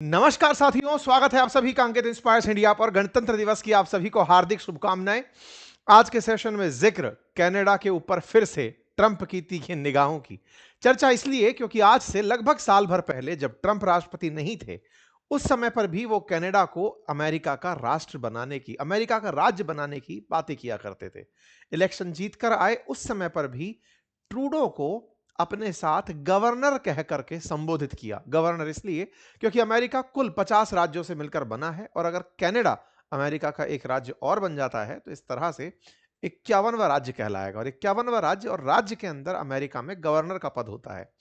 नमस्कार साथियों, स्वागत है आप सभी का अंकित इंस्पायर्स इंडिया पर। गणतंत्र दिवस की आप सभी को हार्दिक शुभकामनाएं। आज के सेशन में जिक्र कनाडा के ऊपर फिर से ट्रंप की तीखी निगाहों की चर्चा, इसलिए क्योंकि आज से लगभग साल भर पहले जब ट्रंप राष्ट्रपति नहीं थे, उस समय पर भी वो कनाडा को अमेरिका का राष्ट्र बनाने की, अमेरिका का राज्य बनाने की बातें किया करते थे। इलेक्शन जीतकर आए उस समय पर भी ट्रूडो को अपने साथ गवर्नर कह करके संबोधित किया। गवर्नर इसलिए क्योंकि अमेरिका कुल 50 राज्यों से मिलकर बना है, और अगर कनाडा अमेरिका का एक राज्य और बन जाता है तो इस तरह से 51वां राज्य कहलाएगा, और 51वां राज्य, और राज्य के अंदर अमेरिका में गवर्नर का पद होता है।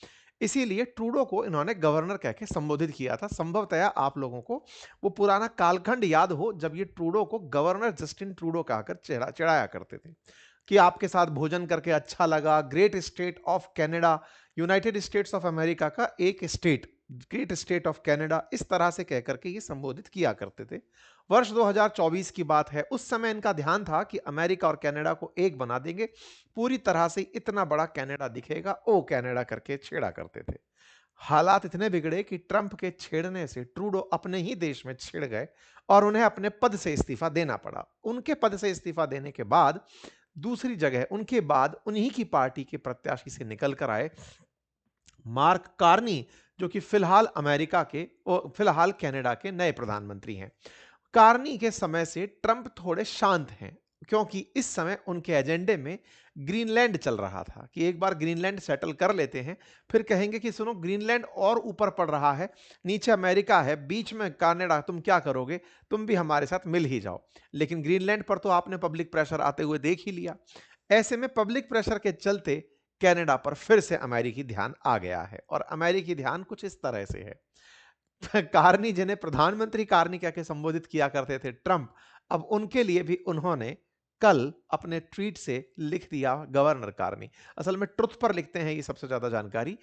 इसीलिए ट्रूडो को इन्होंने गवर्नर कह के संबोधित किया था। संभवतया आप लोगों को वो पुराना कालखंड याद हो जब ये ट्रूडो को गवर्नर जस्टिन ट्रूडो कहकर चिढ़ाया करते थे कि आपके साथ भोजन करके अच्छा लगा, great state of Canada, United states of America का एक state, great state of Canada, इस तरह से कहकर के ये संबोधित किया करते थे। वर्ष 2024 की बात है, उस समय इनका ध्यान था कि अमेरिका और कनाडा को एक बना देंगे, पूरी तरह से इतना बड़ा कनाडा दिखेगा, ओ कनाडा करके छेड़ा करते थे। हालात इतने बिगड़े कि ट्रंप के छेड़ने से ट्रूडो अपने ही देश में छिड़ गए और उन्हें अपने पद से इस्तीफा देना पड़ा। उनके पद से इस्तीफा देने के बाद दूसरी जगह उनके बाद उन्हीं की पार्टी के प्रत्याशी से निकल कर आए मार्क कार्नी, जो कि फिलहाल कनाडा के नए प्रधानमंत्री हैं। कार्नी के समय से ट्रंप थोड़े शांत हैं, क्योंकि इस समय उनके एजेंडे में ग्रीनलैंड चल रहा था कि एक बार ग्रीनलैंड सेटल कर लेते हैं, फिर कहेंगे कि सुनो, ग्रीनलैंड और ऊपर पड़ रहा है, नीचे अमेरिका है, बीच में कनाडा, तुम क्या करोगे, तुम भी हमारे साथ मिल ही जाओ। लेकिन ग्रीनलैंड पर तो आपने पब्लिक प्रेशर आते हुए देख ही लिया। ऐसे में पब्लिक प्रेशर के चलते कनाडा पर फिर से अमेरिकी ध्यान आ गया है, और अमेरिकी ध्यान कुछ इस तरह से है। कार्नी, जिन्हें प्रधानमंत्री कार्नी कह के संबोधित किया करते थे ट्रंप, अब उनके लिए भी उन्होंने कल अपने ट्वीट से लिख दिया गवर्नर कार्नी। असल में ट्रुथ पर लिखते हैं ये सबसे ज्यादा जानकारी।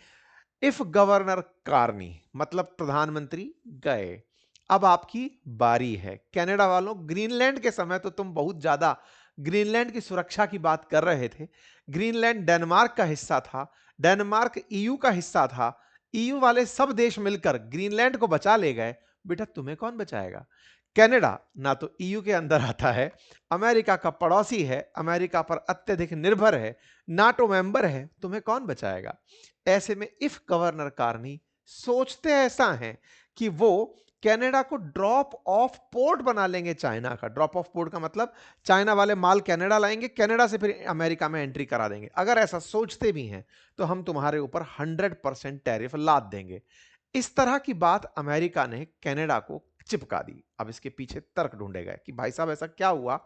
इफ गवर्नर कार्नी मतलब प्रधानमंत्री गए, अब आपकी बारी है। कनाडा वालों, ग्रीनलैंड के समय तो तुम बहुत ज्यादा ग्रीनलैंड की सुरक्षा की बात कर रहे थे। ग्रीनलैंड डेनमार्क का हिस्सा था, डेनमार्क ईयू का हिस्सा था, ईयू वाले सब देश मिलकर ग्रीनलैंड को बचा ले गए। बेटा, तुम्हें कौन बचाएगा? कनाडा ना तो ईयू के अंदर आता है, अमेरिका का पड़ोसी है, अमेरिका पर अत्यधिक निर्भर है, नाटो मेंबर है, तुम्हें कौन बचाएगा? ऐसे में इफ गवर्नर कार्नी सोचते ऐसा है कि वो कनाडा को ड्रॉप ऑफ पोर्ट बना लेंगे। चाइना का ड्रॉप ऑफ पोर्ट का मतलब चाइना वाले माल कनाडा लाएंगे, कनाडा से फिर अमेरिका में एंट्री करा देंगे। अगर ऐसा सोचते भी हैं तो हम तुम्हारे ऊपर 100% टैरिफ लाद देंगे। इस तरह की बात अमेरिका ने कनाडा को चिपका दी। अब इसके पीछे तर्क ढूंढे गए कि भाई साहब, ऐसा क्या हुआ,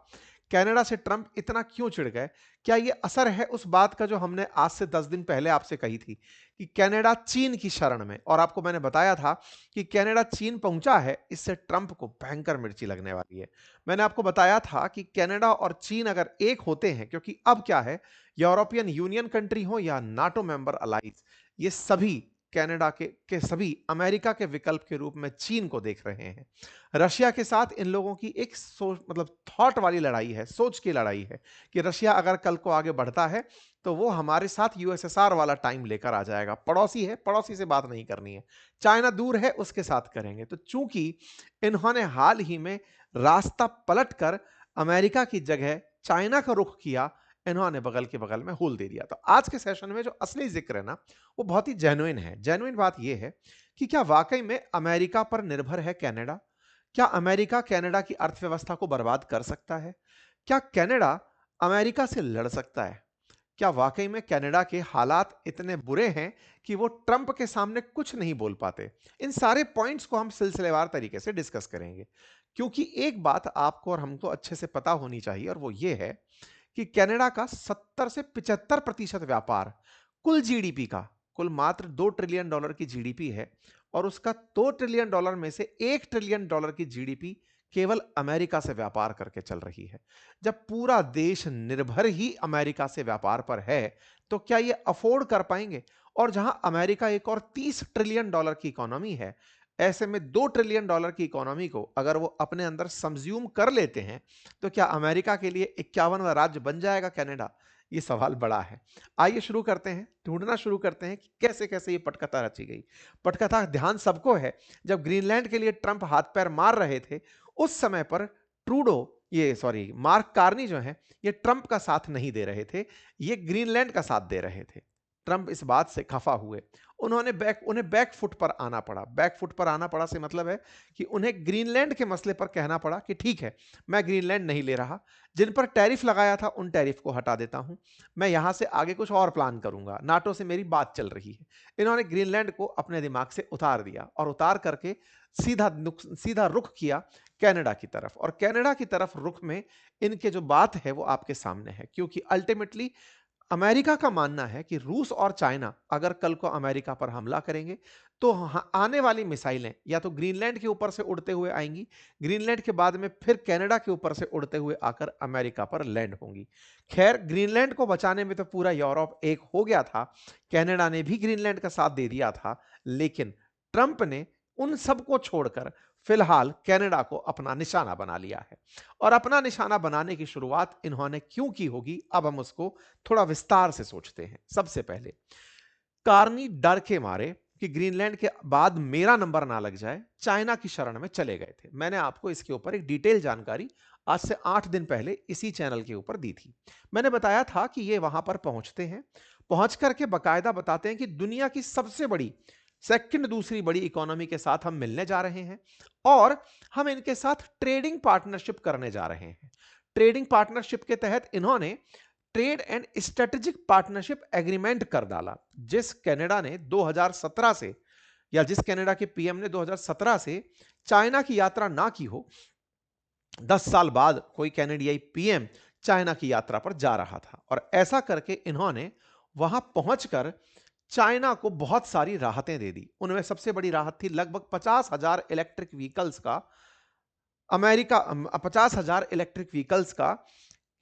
कनाडा से ट्रंप इतना क्यों चिढ़ गए? क्या यह असर है उस बात का जो हमने आज से 10 दिन पहले आपसे कही थी कि कनाडा चीन की शरण में, और आपको मैंने बताया था कि कनाडा चीन पहुंचा है, इससे ट्रंप को भयंकर मिर्ची लगने वाली है। मैंने आपको बताया था कि कनाडा और चीन अगर एक होते हैं, क्योंकि अब क्या है, यूरोपियन यूनियन कंट्री हो या नाटो मेंबर अलाइज, ये सभी कनाडा के सभी अमेरिका के विकल्प के रूप में चीन को देख रहे हैं। रशिया के साथ इन लोगों की एक सोच, मतलब थॉट वाली लड़ाई है, सोच की लड़ाई है कि रशिया अगर कल को आगे बढ़ता है तो वो हमारे साथ यूएसएसआर वाला टाइम लेकर आ जाएगा। पड़ोसी है, पड़ोसी से बात नहीं करनी है। चाइना दूर है, उसके साथ करेंगे। तो चूंकि इन्होंने हाल ही में रास्ता पलटकर अमेरिका की जगह चाइना का रुख किया, इन्होंने बगल के बगल में होल दे दिया। तो आज के सेशन में जो असली जिक्र है ना, वो बहुत ही जेन्युइन है। जेन्युइन बात यह है कि क्या वाकई में अमेरिका पर निर्भर है कनाडा? क्या अमेरिका कनाडा की अर्थव्यवस्था को बर्बाद कर सकता है? क्या कनाडा अमेरिका से लड़ सकता है? क्या वाकई में कनाडा के हालात इतने बुरे हैं कि वो ट्रंप के सामने कुछ नहीं बोल पाते? इन सारे पॉइंट्स को हम सिलसिलेवार तरीके से डिस्कस करेंगे, क्योंकि एक बात आपको और हमको अच्छे से पता होनी चाहिए, और वो ये है कि कनाडा का 70 से 75% व्यापार कुल जीडीपी का, कुल मात्र $2 ट्रिलियन की जीडीपी है, और उसका $2 ट्रिलियन में से $1 ट्रिलियन की जीडीपी केवल अमेरिका से व्यापार करके चल रही है। जब पूरा देश निर्भर ही अमेरिका से व्यापार पर है, तो क्या ये अफोर्ड कर पाएंगे? और जहां अमेरिका एक और $30 ट्रिलियन की इकोनॉमी है, ऐसे में $2 ट्रिलियन की इकोनॉमी को अगर वो अपने अंदर समज्यूम कर लेते हैं, तो क्या अमेरिका के लिए 51वां राज्य बन जाएगा कनाडा? ये सवाल बड़ा है। आइए शुरू करते हैं, ढूंढना शुरू करते हैं कि कैसे कैसे ये पटकथा रची गई। पटकथा ध्यान सबको है, जब ग्रीनलैंड के लिए ट्रंप हाथ पैर मार रहे थे उस समय पर ट्रूडो, ये सॉरी मार्क कार्नी जो है, ये ट्रंप का साथ नहीं दे रहे थे, ये ग्रीनलैंड का साथ दे रहे थे। ट्रंप इस बात से खफा हुए, उन्हें बैक फुट पर आना पड़ा। बैक फुट पर आना पड़ा से मतलब है कि उन्हें ग्रीनलैंड के मसले पर कहना पड़ा कि ठीक है, मैं ग्रीनलैंड नहीं ले रहा, जिन पर टैरिफ लगाया था उन टैरिफ को हटा देता हूं, मैं यहां से आगे कुछ और प्लान करूंगा, नाटो से मेरी बात चल रही है। इन्होंने ग्रीनलैंड को अपने दिमाग से उतार दिया और उतार करके सीधा रुख किया कनाडा की तरफ। और कनाडा की तरफ रुख में इनके जो बात है वो आपके सामने है, क्योंकि अल्टीमेटली अमेरिका का मानना है कि रूस और चाइना अगर कल को अमेरिका पर हमला करेंगे तो आने वाली मिसाइलें या तो ग्रीनलैंड के ऊपर से उड़ते हुए आएंगी, ग्रीनलैंड के बाद में फिर कनाडा के ऊपर से उड़ते हुए आकर अमेरिका पर लैंड होंगी। खैर, ग्रीनलैंड को बचाने में तो पूरा यूरोप एक हो गया था, कनाडा ने भी ग्रीनलैंड का साथ दे दिया था, लेकिन ट्रंप ने उन सबको छोड़कर फिलहाल कनाडा को अपना निशाना बना लिया है। और अपना निशाना बनाने की शुरुआत इन्होंने क्यों की होगी, अब हम उसको थोड़ा विस्तार से सोचते हैं। सबसे पहले कार्नी डर के मारे कि ग्रीनलैंड के बाद मेरा नंबर ना लग जाए, चाइना की शरण में चले गए थे। मैंने आपको इसके ऊपर एक डिटेल जानकारी आज से 8 दिन पहले इसी चैनल के ऊपर दी थी। मैंने बताया था कि ये वहां पर पहुंचते हैं, पहुंच करके बकायदा बताते हैं कि दुनिया की सबसे बड़ी सेकंड दूसरी बड़ी इकोनॉमी के साथ हम मिलने जा रहे हैं और हम इनके साथ ट्रेडिंग पार्टनरशिप करने जा रहे हैं। ट्रेडिंग पार्टनरशिप के तहत इन्होंने trade and strategic partnership agreement कर डाला। जिस कनाडा ने 2017 से, या जिस कनाडा के पीएम ने 2017 से चाइना की यात्रा ना की हो, 10 साल बाद कोई कैनेडियाई पीएम चाइना की यात्रा पर जा रहा था। और ऐसा करके इन्होंने वहां पहुंचकर चाइना को बहुत सारी राहतें दे दी। उनमें सबसे बड़ी राहत थी लगभग 50,000 इलेक्ट्रिक व्हीकल्स का, अमेरिका 50,000 इलेक्ट्रिक व्हीकल्स का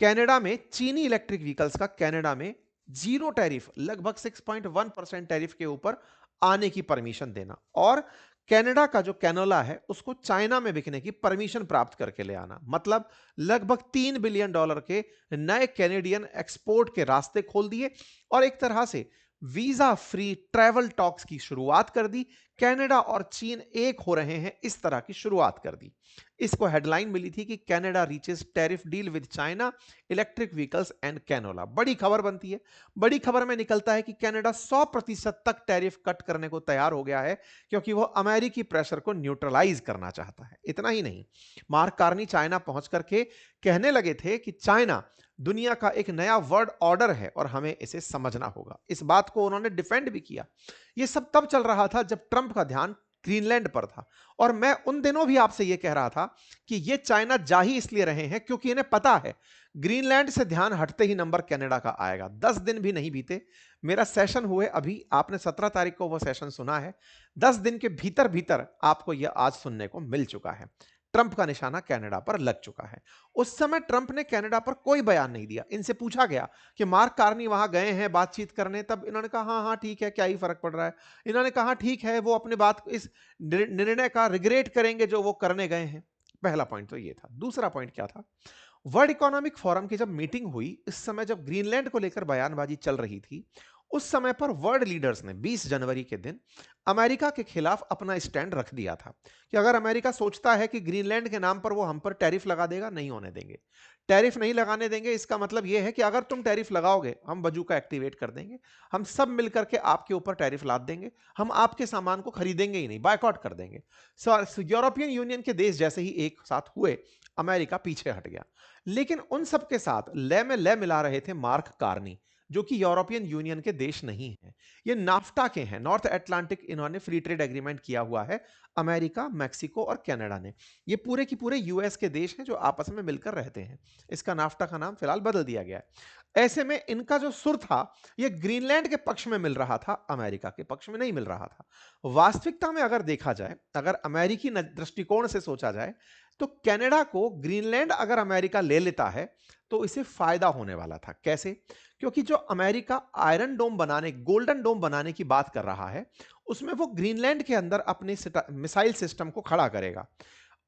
कनाडा में, चीनी इलेक्ट्रिक व्हीकल्स का कनाडा में जीरो टैरिफ, लगभग 6.1% टैरिफ के ऊपर आने की परमिशन देना, और कनाडा का जो कैनोला है उसको चाइना में बिकने की परमिशन प्राप्त करके ले आना। मतलब लगभग $3 बिलियन के नए कैनेडियन एक्सपोर्ट के रास्ते खोल दिए और एक तरह से वीजा फ्री ट्रैवल टॉक्स की शुरुआत कर दी। कनाडा और चीन एक हो रहे हैं, इस तरह की शुरुआत कर दी। इसको हेडलाइन मिली थी कि Canada reaches tariff deal with China, electric vehicles and canola. बड़ी खबर बनती है। बड़ी खबर में निकलता है कि कनाडा 100% तक टैरिफ कट करने को तैयार हो गया है, क्योंकि वो अमेरिकी प्रेशर को न्यूट्रलाइज करना चाहता है। इतना ही नहीं, मार्क कार्नी चाइना पहुंच करके कहने लगे थे कि चाइना दुनिया का एक नया वर्ल्ड ऑर्डर है और हमें इसे समझना होगा। इस बात को उन्होंने डिफेंड भी किया। यह सब तब चल रहा था जब ट्रंप का ध्यान ग्रीनलैंड पर था। और मैं उन दिनों भी आपसे यह कह रहा था कि ये चाइना जा ही इसलिए रहे हैं क्योंकि इन्हें पता है ग्रीनलैंड से ध्यान हटते ही नंबर कनाडा का आएगा। 10 दिन भी नहीं बीते, मेरा सेशन हुए अभी, आपने 17 तारीख को वो सेशन सुना है, 10 दिन के भीतर भीतर आपको यह आज सुनने को मिल चुका है। ट्रंप का निशाना कनाडा पर लग चुका है। उस समय ट्रंप ने कनाडा पर कोई बयान नहीं दिया। इनसे पूछा गया कि मार्क कार्नी वहां गए हैं बातचीत करने, तब इन्होंने कहा हाँ हाँ ठीक है, क्या ही फर्क पड़ रहा है। इन्होंने कहा ठीक है, वो अपने बात, इस निर्णय का रिग्रेट करेंगे जो वो करने गए हैं। पहला पॉइंट तो ये था। दूसरा पॉइंट क्या था, वर्ल्ड इकोनॉमिक फोरम की जब मीटिंग हुई, इस समय जब ग्रीनलैंड को लेकर बयानबाजी चल रही थी, उस समय पर वर्ल्ड लीडर्स ने 20 जनवरी के दिन अमेरिका के खिलाफ अपना स्टैंड रख दिया था कि अगर अमेरिका सोचता है कि ग्रीनलैंड के नाम पर वो हम पर टैरिफ लगा देगा, नहीं होने देंगे, टैरिफ नहीं लगाने देंगे। इसका मतलब यह है कि अगर तुम टैरिफ लगाओगे, हम बजूका एक्टिवेट कर देंगे, हम सब मिलकर के आपके ऊपर टैरिफ लाद देंगे, हम आपके सामान को खरीदेंगे ही नहीं, बायकॉट कर देंगे। यूरोपियन यूनियन के देश जैसे ही एक साथ हुए, अमेरिका पीछे हट गया। लेकिन उन सब के साथ लय में लय मिला रहे थे मार्क कार्नी, जो कि यूरोपियन यूनियन के देश नहीं है, ये नाफ्टा के हैं, नॉर्थ अटलांटिक इन्होंने फ्री ट्रेड एग्रीमेंट किया हुआ है, अमेरिका, मैक्सिको और कनाडा ने। ये पूरे की पूरे यूएस के देश हैं जो आपस में मिलकर रहते हैं। इसका नाफ्टा का नाम फिलहाल बदल दिया गया है। ऐसे में इनका जो सुर था ये ग्रीनलैंड के पक्ष में मिल रहा था, अमेरिका के पक्ष में नहीं मिल रहा था। वास्तविकता में अगर देखा जाए, अगर अमेरिकी दृष्टिकोण से सोचा जाए, तो कनाडा को ग्रीनलैंड अगर अमेरिका ले लेता है तो इसे फायदा होने वाला था। कैसे? क्योंकि जो अमेरिका आयरन डोम बनाने, गोल्डन डोम बनाने की बात कर रहा है, उसमें वो ग्रीनलैंड के अंदर अपने मिसाइल सिस्टम को खड़ा करेगा।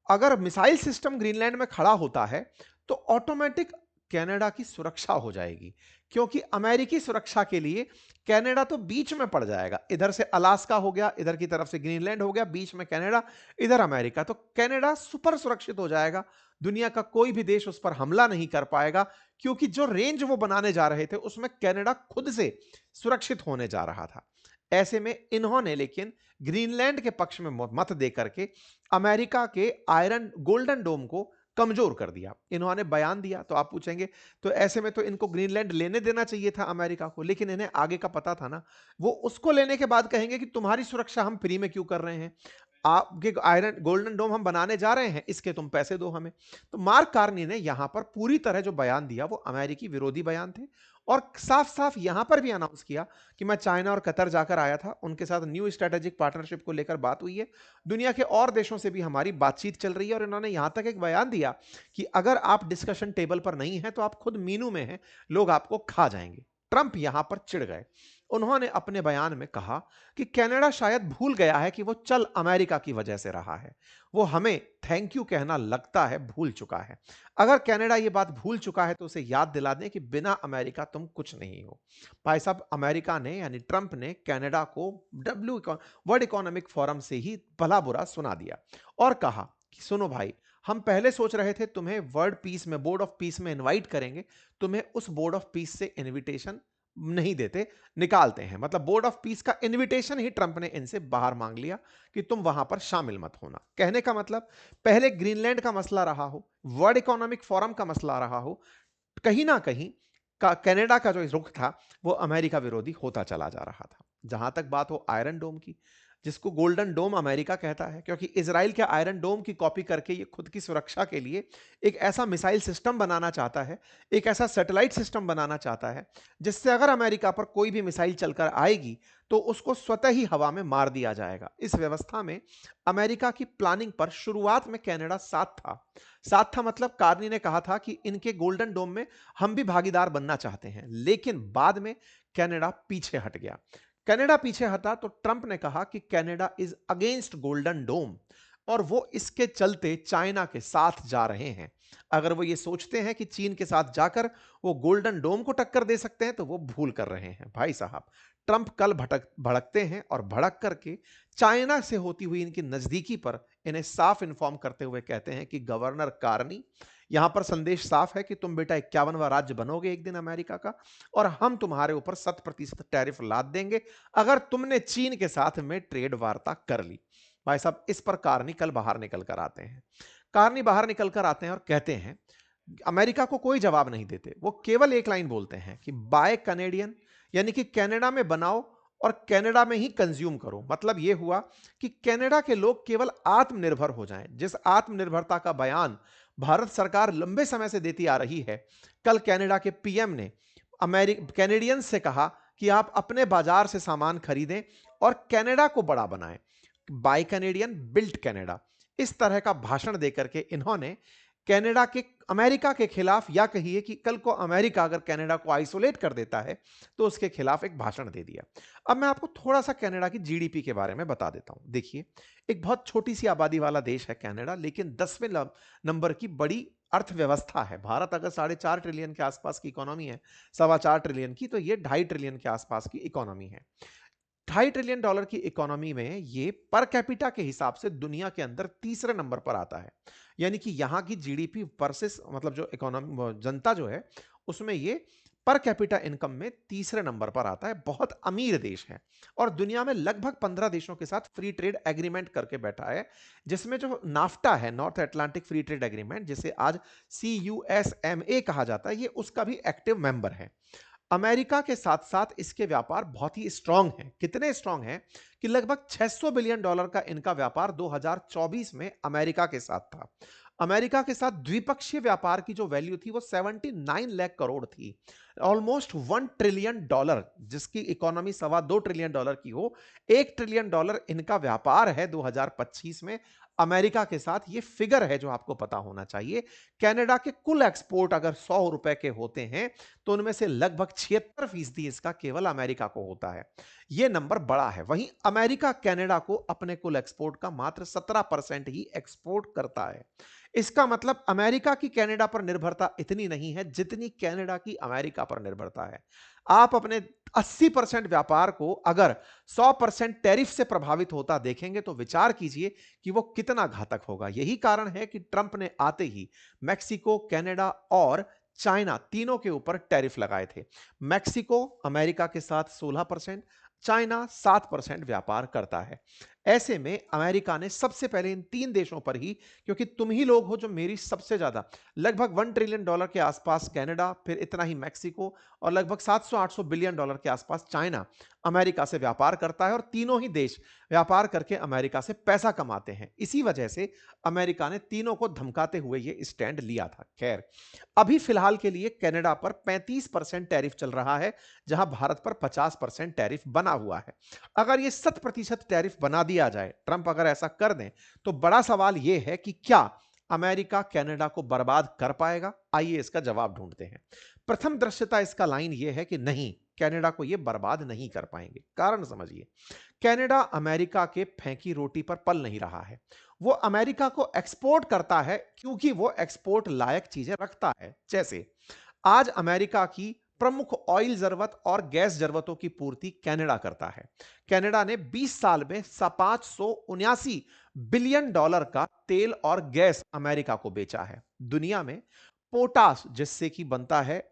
अगर मिसाइल सिस्टम ग्रीनलैंड में खड़ा होता है तो ऑटोमेटिक कनाडा की सुरक्षा हो जाएगी, क्योंकि अमेरिकी सुरक्षा के लिए कनाडा तो बीच में पड़ जाएगा। इधर से अलास्का हो गया, इधर की तरफ से ग्रीनलैंड हो गया, बीच में कनाडा, इधर अमेरिका, तो कनाडा सुपर सुरक्षित हो जाएगा। दुनिया का कोई भी देश उस पर हमला नहीं कर पाएगा, क्योंकि जो रेंज वो बनाने जा रहे थे उसमें कनाडा खुद से सुरक्षित होने जा रहा था। ऐसे में इन्होंने लेकिन ग्रीनलैंड के पक्ष में मत दे करके अमेरिका के आयरन गोल्डन डोम को कमजोर कर दिया। इन्होंने बयान दिया। तो आप पूछेंगे तो ऐसे में तो इनको ग्रीनलैंड लेने देना चाहिए था अमेरिका को, लेकिन इन्हें आगे का पता था ना। वो उसको लेने के बाद कहेंगे कि तुम्हारी सुरक्षा हम फ्री में क्यों कर रहे हैं, आपके आयरन गोल्डन डोम हम बनाने जा रहे हैं, इसके तुम पैसे दो हमें। तो मार्क कार्नी ने यहां पर पूरी तरह जो बयान दिया वो अमेरिकी विरोधी बयान थे, और साफ साफ यहां पर भी अनाउंस किया कि मैं चाइना और कतर जाकर आया था, उनके साथ न्यू स्ट्रेटेजिक पार्टनरशिप को लेकर बात हुई है, दुनिया के और देशों से भी हमारी बातचीत चल रही है। और इन्होंने यहां तक एक बयान दिया कि अगर आप डिस्कशन टेबल पर नहीं हैं तो आप खुद मीनू में हैं, लोग आपको खा जाएंगे। ट्रंप यहां पर चिढ़ गए। उन्होंने अपने बयान में कहा कि कनाडा शायद भूल गया है कि वो चल अमेरिका की वजह से रहा है, वो हमें थैंक यू कहना लगता है भूल चुका है। अगर कनाडा ये बात भूल चुका है तो उसे याद दिला दें कि बिना अमेरिका तुम कुछ नहीं हो। भाई साहब, अमेरिका ने यानी ट्रंप ने कनाडा को वर्ल्ड इकोनॉमिक फोरम से ही भला बुरा सुना दिया और कहा कि सुनो भाई, हम पहले सोच रहे थे तुम्हें वर्ल्ड पीस में, बोर्ड ऑफ पीस में इनवाइट करेंगे, तुम्हें उस बोर्ड ऑफ पीस से इनविटेशन नहीं देते, निकालते हैं। मतलब बोर्ड ऑफ पीस का इनविटेशन ही ट्रंप ने इनसे बाहर मांग लिया कि तुम वहां पर शामिल मत होना। कहने का मतलब पहले ग्रीनलैंड का मसला रहा हो, वर्ल्ड इकोनॉमिक फोरम का मसला रहा हो, कहीं ना कहीं कनाडा का जो रुख था वो अमेरिका विरोधी होता चला जा रहा था। जहां तक बात हो आयरन डोम की, जिसको गोल्डन डोम अमेरिका कहता है, क्योंकि इजराइल के आयरन डोम की कॉपी करके ये खुद की सुरक्षा के लिए एक ऐसा मिसाइल सिस्टम बनाना चाहता है, एक ऐसा सैटेलाइट सिस्टम बनाना चाहता है, जिससे अगर अमेरिका पर कोई भी मिसाइल चलकर आएगी तो उसको स्वतः ही हवा में मार दिया जाएगा। इस व्यवस्था में अमेरिका की प्लानिंग पर शुरुआत में कनाडा साथ था, मतलब कार्नी ने कहा था कि इनके गोल्डन डोम में हम भी भागीदार बनना चाहते हैं, लेकिन बाद में कनाडा पीछे हट गया। कनाडा पीछे हटा तो ट्रंप ने कहा कि कनाडा इज अगेंस्ट गोल्डन डोम, और वो इसके चलते चाइना के साथ जा रहे हैं। अगर वो ये सोचते हैं कि चीन के साथ जाकर वो गोल्डन डोम को टक्कर दे सकते हैं तो वो भूल कर रहे हैं। भाई साहब, ट्रंप कल भड़कते हैं और भड़क करके चाइना से होती हुई इनकी नजदीकी पर इन्हें साफ इन्फॉर्म करते हुए कहते हैं कि गवर्नर कार्नी, यहां पर संदेश साफ है कि तुम बेटा 51वां राज्य बनोगे एक दिन अमेरिका का, और हम तुम्हारे ऊपर 100% टैरिफ लाद देंगे अगर तुमने चीन के साथ में ट्रेड वार्ता कर ली। भाई साहब, इस पर कार्नी कल बाहर निकल कर आते हैं। कार्नी बाहर निकल कर आते हैं और कहते हैं, अमेरिका को कोई जवाब नहीं देते, वो केवल एक लाइन बोलते हैं कि बाय कनेडियन, यानी कि कनाडा में बनाओ और कनाडा में ही कंज्यूम करो। मतलब यह हुआ कि कनाडा के लोग केवल आत्मनिर्भर हो जाएं। जिस आत्मनिर्भरता का बयान भारत सरकार लंबे समय से देती आ रही है, कल कनाडा के पीएम ने कैनेडियंस से कहा कि आप अपने बाजार से सामान खरीदें और कनाडा को बड़ा बनाएं। बाय कैनेडियन बिल्ट कनाडा, इस तरह का भाषण देकर के इन्होंने कनाडा के अमेरिका के खिलाफ, या कहिए कि कल को अमेरिका अगर कनाडा को आइसोलेट कर देता है तो उसके खिलाफ एक भाषण दे दिया। अब मैं आपको थोड़ा सा कनाडा की जीडीपी के बारे में बता देता हूं। देखिए, एक बहुत छोटी सी आबादी वाला देश है कनाडा, लेकिन 10वें नंबर की बड़ी अर्थव्यवस्था है। भारत अगर 4.5 ट्रिलियन के आसपास की इकोनॉमी है, 4.25 ट्रिलियन की, तो ये 2.5 ट्रिलियन के आसपास की इकोनॉमी है। $2.5 ट्रिलियन की इकोनॉमी में ये पर कैपिटा के हिसाब से दुनिया के अंदर तीसरे नंबर पर आता है। यानी कि यहां की जीडीपी वर्सेस, मतलब जो इकोनॉमी जनता जो है उसमें ये पर कैपिटा इनकम में तीसरे नंबर पर आता है। बहुत अमीर देश है और दुनिया में लगभग 15 देशों के साथ फ्री ट्रेड एग्रीमेंट करके बैठा है, जिसमें जो नाफ्टा है, north Atlantic free trade agreement, जिसे आज CUSMA कहा जाता है, ये उसका भी एक्टिव मेंबर है। अमेरिका के साथ साथ इसके व्यापार बहुत ही स्ट्रांग हैं। कितने स्ट्रांग हैं कि लगभग $600 बिलियन का इनका व्यापार 2024 में अमेरिका के साथ था। अमेरिका के साथ द्विपक्षीय व्यापार की जो वैल्यू थी वो 79 लाख करोड़ थी, ऑलमोस्ट $1 ट्रिलियन, जिसकी इकोनॉमी $2.25 ट्रिलियन की हो। $1 ट्रिलियन इनका व्यापार है 2025 में अमेरिका के साथ ये फिगर है जो आपको पता होना चाहिए। कनाडा के कुल एक्सपोर्ट अगर 100 रुपए के होते हैं तो उनमें से लगभग 76% इसका केवल अमेरिका को होता है। यह नंबर बड़ा है। वहीं अमेरिका कनाडा को अपने कुल एक्सपोर्ट का मात्र 17% ही एक्सपोर्ट करता है। इसका मतलब अमेरिका की कनाडा पर निर्भरता इतनी नहीं है जितनी कनाडा की अमेरिका पर निर्भरता है। आप अपने 80% व्यापार को अगर 100% टैरिफ से प्रभावित होता देखेंगे तो विचार कीजिए कि वो कितना घातक होगा। यही कारण है कि ट्रंप ने आते ही मैक्सिको, कनाडा और चाइना तीनों के ऊपर टैरिफ लगाए थे। मैक्सिको अमेरिका के साथ 16%, चाइना 7% व्यापार करता है। ऐसे में अमेरिका ने सबसे पहले इन तीन देशों पर ही, क्योंकि तुम ही लोग हो जो मेरी सबसे ज्यादा लगभग $1 ट्रिलियन के आसपास कनाडा, फिर इतना ही मैक्सिको और लगभग 700-800 बिलियन डॉलर के आसपास चाइना अमेरिका से व्यापार करता है और तीनों ही देश व्यापार करके अमेरिका से पैसा कमाते हैं। इसी वजह से अमेरिका ने तीनों को धमकाते हुए यह स्टैंड लिया था। खैर, अभी फिलहाल के लिए कनाडा पर 35% टैरिफ चल रहा है, जहां भारत पर 50% टैरिफ बना हुआ है। अगर यह 100% टैरिफ बना दिया जाए, ट्रंप अगर ऐसा कर दें, तो बड़ा सवाल यह है कि क्या अमेरिका कनाडा को बर्बाद कर पाएगा? आइए इसका जवाब ढूंढते हैं। प्रथम दृश्यता इसका लाइन यह है कि नहीं, कनाडा को यह बर्बाद नहीं कर पाएंगे। कारण समझिए, कनाडा अमेरिका के फेंकी रोटी पर पल नहीं रहा है। वो अमेरिका को एक्सपोर्ट करता है क्योंकि वो एक्सपोर्ट लायक चीजें रखता है। जैसे आज अमेरिका की प्रमुख ऑयल जरूरत और गैस जरूरतों की पूर्ति कनाडा करता है। कनाडा ने 20 साल में 579 बिलियन डॉलर का तेल और गैस अमेरिका को बेचा है। दुनिया में पोटाश, जिससे कि बनता है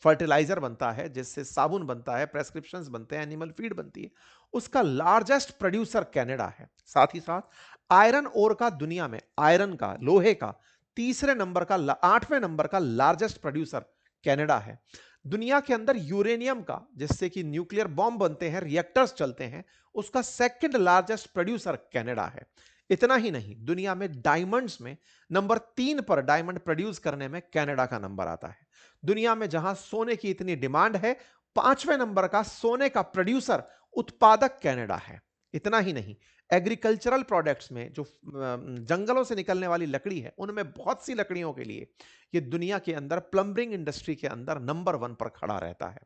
फर्टिलाइजर, बनता है जिससे साबुन बनता है, प्रेस्क्रिप्शंस बनते हैं, एनिमल फीड बनती है, उसका लार्जेस्ट प्रोड्यूसर कनाडा है। साथ ही साथ आयरन ओर का, दुनिया में आयरन का, लोहे का तीसरे नंबर का, 8वें नंबर का लार्जेस्ट प्रोड्यूसर कनाडा है। दुनिया के अंदर यूरेनियम का, जिससे कि न्यूक्लियर बॉम्ब बनते हैं, रिएक्टर्स चलते हैं, उसका सेकंड लार्जेस्ट प्रोड्यूसर कनाडा है। इतना ही नहीं, दुनिया में डायमंड्स में नंबर 3 पर डायमंड प्रोड्यूस करने में कनाडा का नंबर आता है। दुनिया में जहां सोने की इतनी डिमांड है, 5वें नंबर का सोने का प्रोड्यूसर, उत्पादक कनाडा है। इतना ही नहीं, एग्रीकल्चरल प्रोडक्ट्स में जो जंगलों से निकलने वाली लकड़ी है, उनमें बहुत सी लकड़ियों के लिए ये दुनिया के अंदर प्लम्बिंग इंडस्ट्री के अंदर नंबर 1 पर खड़ा रहता है।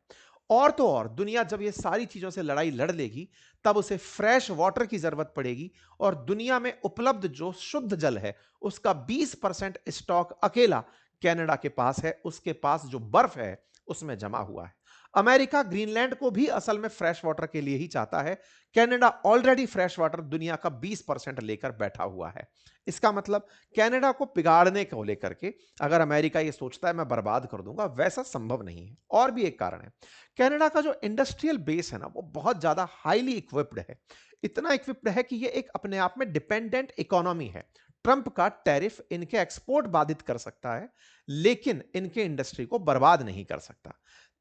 और तो और, दुनिया जब ये सारी चीजों से लड़ाई लड़ लेगी, तब उसे फ्रेश वाटर की जरूरत पड़ेगी और दुनिया में उपलब्ध जो शुद्ध जल है उसका 20% स्टॉक अकेला कनाडा के पास है। उसके पास जो बर्फ है उसमें जमा हुआ है। अमेरिका ग्रीनलैंड को भी असल में फ्रेश वाटर के लिए ही चाहता है। कनाडा ऑलरेडी फ्रेश वाटर दुनिया का 20% लेकर बैठा हुआ है। इसका मतलब कनाडा को पिघाड़ने को लेकर के अगर अमेरिका ये सोचता है मैं बर्बाद कर दूंगा, वैसा संभव नहीं है। और भी एक कारण है, कनाडा का जो इंडस्ट्रियल बेस है ना, वो बहुत ज्यादा हाईली इक्विप्ड है। इतना इक्विप्ड है कि ये एक अपने आप में डिपेंडेंट इकोनॉमी है। ट्रंप का टैरिफ इनके एक्सपोर्ट बाधित कर सकता है, लेकिन इनके इंडस्ट्री को बर्बाद नहीं कर सकता।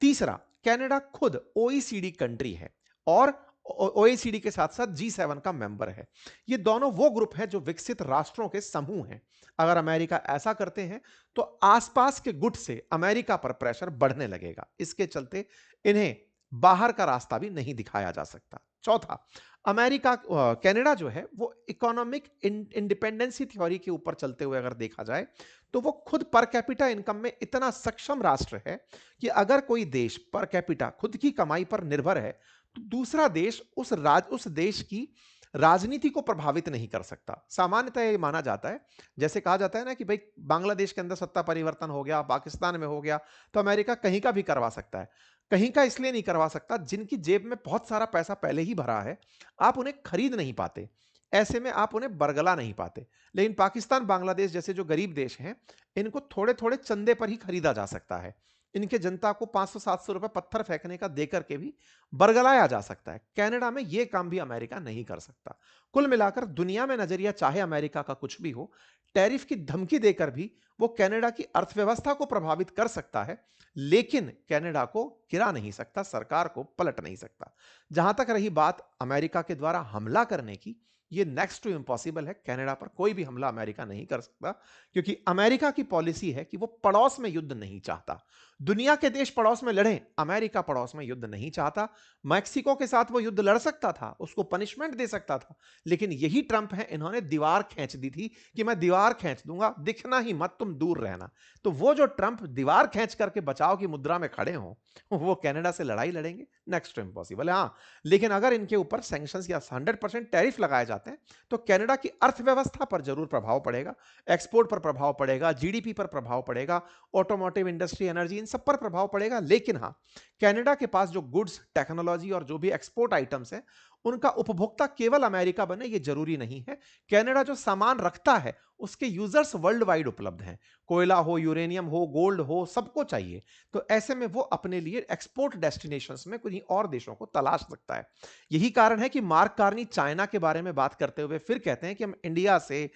तीसरा, कनाडा खुद ओईसीडी कंट्री है और ओईसीडी के साथ साथ G7 का मेंबर है। ये दोनों वो ग्रुप है जो विकसित राष्ट्रों के समूह हैं। अगर अमेरिका ऐसा करते हैं तो आसपास के गुट से अमेरिका पर प्रेशर बढ़ने लगेगा। इसके चलते इन्हें बाहर का रास्ता भी नहीं दिखाया जा सकता। चौथा, कनाडा जो है वो इकोनॉमिक इंडिपेंडेंसी थ्योरी के ऊपर चलते हुए अगर देखा जाए तो वो खुद पर कैपिटा इनकम में इतना सक्षम राष्ट्र है कि अगर कोई देश पर कैपिटा खुद की कमाई पर निर्भर है तो दूसरा देश उस देश की राजनीति को प्रभावित नहीं कर सकता। सामान्यतः यह माना जाता है, जैसे कहा जाता है ना कि भाई बांग्लादेश के अंदर सत्ता परिवर्तन हो गया, पाकिस्तान में हो गया, तो अमेरिका कहीं का भी करवा सकता है। कहीं का इसलिए नहीं करवा सकता, जिनकी जेब में बहुत सारा पैसा पहले ही भरा है, आप उन्हें खरीद नहीं पाते, ऐसे में आप उन्हें बरगला नहीं पाते। लेकिन पाकिस्तान, बांग्लादेश जैसे जो गरीब देश हैं, इनको थोड़े थोड़े चंदे पर ही खरीदा जा सकता है। इनके जनता को 500-700 रुपए पत्थर फेंकने का देकर के भी बरगलाया जा सकता है। कनाडा में यह काम भी अमेरिका नहीं कर सकता। कुल मिलाकर दुनिया में नजरिया चाहे अमेरिका का कुछ भी हो, टैरिफ की धमकी देकर भी वो कनाडा की अर्थव्यवस्था को प्रभावित कर सकता है, लेकिन कनाडा को गिरा नहीं सकता, सरकार को पलट नहीं सकता। जहां तक रही बात अमेरिका के द्वारा हमला करने की, ये नेक्स्ट टू इम्पॉसिबल है। कनाडा पर कोई भी हमला अमेरिका नहीं कर सकता, क्योंकि अमेरिका की पॉलिसी है कि वो पड़ोस में युद्ध नहीं चाहता। दुनिया के देश पड़ोस में लड़ें, अमेरिका पड़ोस में युद्ध नहीं चाहता। मैक्सिको के साथ वो युद्ध लड़ सकता था, उसको पनिशमेंट दे सकता था, लेकिन यही ट्रंप है, इन्होंने दीवार खींच दी थी कि मैं दीवार खींच दूंगा, दिखना ही मत, तुम दूर रहना। तो वो जो ट्रंप दीवार खींच करके बचाव की मुद्रा में खड़े हों, वो कनाडा से लड़ाई लड़ेंगे, नेक्स्ट टू इम्पॉसिबल है। हाँ, लेकिन अगर इनके ऊपर सैंक्शंस या 100% टैरिफ लगाए जाते हैं तो कनाडा की अर्थव्यवस्था पर जरूर प्रभाव पड़ेगा, एक्सपोर्ट पर प्रभाव पड़ेगा, जीडीपी पर प्रभाव पड़ेगा, ऑटोमोटिव इंडस्ट्री, एनर्जी, इन सब पर प्रभाव पड़ेगा। लेकिन हाँ, कनाडा के पास जो गुड्स, टेक्नोलॉजी और जो भी एक्सपोर्ट आइटम्स हैं, उनका उपभोक्ता केवल अमेरिका बने ये जरूरी नहीं है। कनाडा जो सामान रखता है उसके यूजर्स वर्ल्ड वाइड उपलब्ध हैं। कोयला हो, यूरेनियम हो, गोल्ड हो, सबको चाहिए। तो ऐसे में वो अपने लिए एक्सपोर्ट डेस्टिनेशंस में कुछ और देशों को तलाश सकता है। यही कारण है कि मार्क कार्नी चाइना के बारे में बात करते हुए फिर कहते हैं कि हम इंडिया से,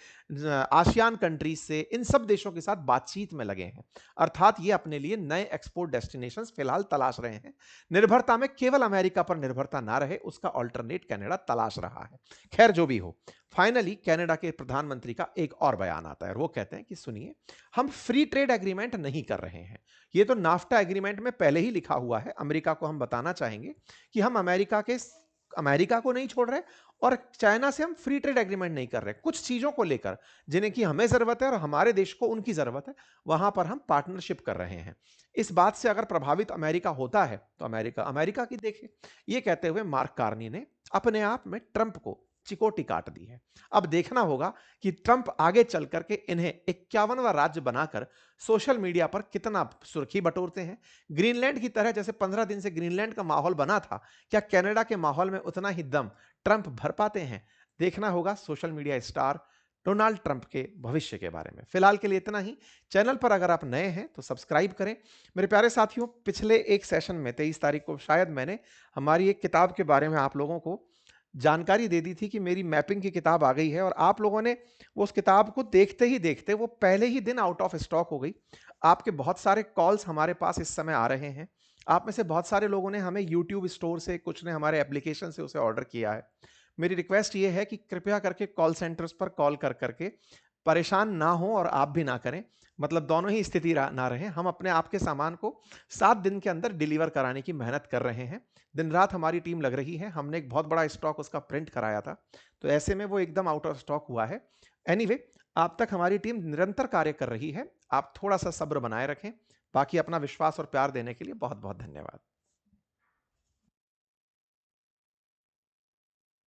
आसियान कंट्रीज से, इन सब देशों के साथ बातचीत में लगे हैं। अर्थात ये अपने लिए नए एक्सपोर्ट डेस्टिनेशंस फिलहाल तलाश रहे हैं। निर्भरता में केवल अमेरिका पर निर्भरता ना रहे, उसका ऑल्टरनेट कनाडा तलाश रहा है। खैर, जो भी हो, फाइनली कनाडा के प्रधानमंत्री का एक और बयान आता है और वो कहते हैं कि सुनिए, हम फ्री ट्रेड एग्रीमेंट नहीं कर रहे हैं। ये तो नाफ्टा एग्रीमेंट में पहले ही लिखा हुआ है। अमेरिका को हम बताना चाहेंगे कि हम अमेरिका को नहीं छोड़ रहे और चाइना से हम फ्री ट्रेड एग्रीमेंट नहीं कर रहे। कुछ चीजों को लेकर जिन्हें की हमें जरूरत है और हमारे देश को उनकी जरूरत है, वहां पर हम पार्टनरशिप कर रहे हैं। इस बात से अगर प्रभावित अमेरिका होता है तो अमेरिका अमेरिका की देखे। ये कहते हुए मार्क कार्नी ने अपने आप में ट्रंप को चिकोटी काट दी है। अब देखना होगा कि ट्रंप आगे चल करके इन्हें 51वां राज्य बनाकर सोशल मीडिया पर कितना सुर्खी बटोरते हैं। ग्रीनलैंड की तरह जैसे 15 दिन से ग्रीनलैंड का माहौल बना था, क्या कनाडा के माहौल में उतना ही दम ट्रंप भर पाते हैं? देखना होगा social media star Donald Trump के भविष्य के बारे में। फिलहाल के लिए इतना ही। चैनल पर अगर आप नए हैं तो सब्सक्राइब करें। मेरे प्यारे साथियों, पिछले एक सेशन में 23 तारीख को शायद मैंने हमारी एक किताब के बारे में आप लोगों को जानकारी दे दी थी कि मेरी मैपिंग की किताब आ गई है, और आप लोगों ने वो उस किताब को देखते ही देखते वो पहले ही दिन आउट ऑफ स्टॉक हो गई। आपके बहुत सारे कॉल्स हमारे पास इस समय आ रहे हैं। आप में से बहुत सारे लोगों ने हमें यूट्यूब स्टोर से, कुछ ने हमारे एप्लीकेशन से उसे ऑर्डर किया है। मेरी रिक्वेस्ट ये है कि कृपया करके कॉल सेंटर्स पर कॉल कर करके परेशान ना हो और आप भी ना करें, मतलब दोनों ही स्थिति ना रहे। हम अपने आपके सामान को 7 दिन के अंदर डिलीवर कराने की मेहनत कर रहे हैं। दिन रात हमारी टीम लग रही है। हमने एक बहुत बड़ा स्टॉक उसका प्रिंट कराया था, तो ऐसे में वो एकदम आउट ऑफ स्टॉक हुआ है। एनीवे, आप तक हमारी टीम निरंतर कार्य कर रही है। आप थोड़ा सा सब्र बनाए रखें। बाकी अपना विश्वास और प्यार देने के लिए बहुत बहुत धन्यवाद।